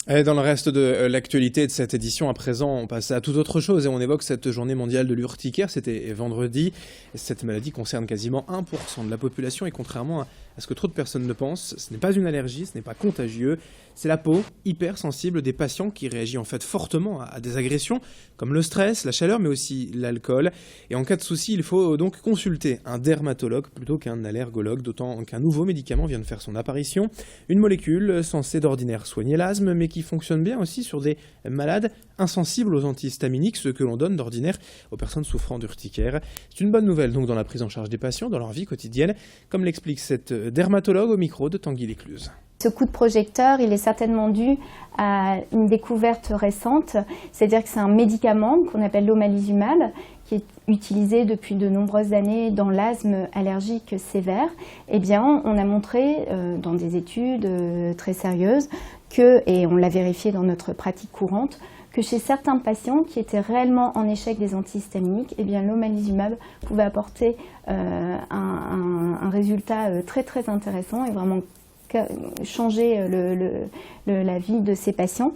Et dans le reste de l'actualité de cette édition, à présent, on passe à toute autre chose et on évoque cette journée mondiale de l'urticaire. C'était vendredi. Cette maladie concerne quasiment 1% de la population et contrairement à ce que trop de personnes ne pensent, ce n'est pas une allergie, ce n'est pas contagieux. C'est la peau hypersensible des patients qui réagit en fait fortement à des agressions comme le stress, la chaleur mais aussi l'alcool. Et en cas de souci, il faut donc consulter un dermatologue plutôt qu'un allergologue, d'autant qu'un nouveau médicament vient de faire son apparition. Une molécule censée d'ordinaire soigner l'asthme mais qui fonctionne bien aussi sur des malades insensibles aux antihistaminiques, ce que l'on donne d'ordinaire aux personnes souffrant d'urticaire. C'est une bonne nouvelle donc dans la prise en charge des patients, dans leur vie quotidienne, comme l'explique cette dermatologue au micro de Tanguy Lécluse. Ce coup de projecteur, il est certainement dû à une découverte récente, c'est-à-dire que c'est un médicament qu'on appelle l'omalizumab, qui est utilisé depuis de nombreuses années dans l'asthme allergique sévère. Eh bien, on a montré dans des études très sérieuses et on l'a vérifié dans notre pratique courante, que chez certains patients qui étaient réellement en échec des antihistaminiques, eh bien l'omalizumab pouvait apporter un résultat très très intéressant et vraiment changer la vie de ces patients.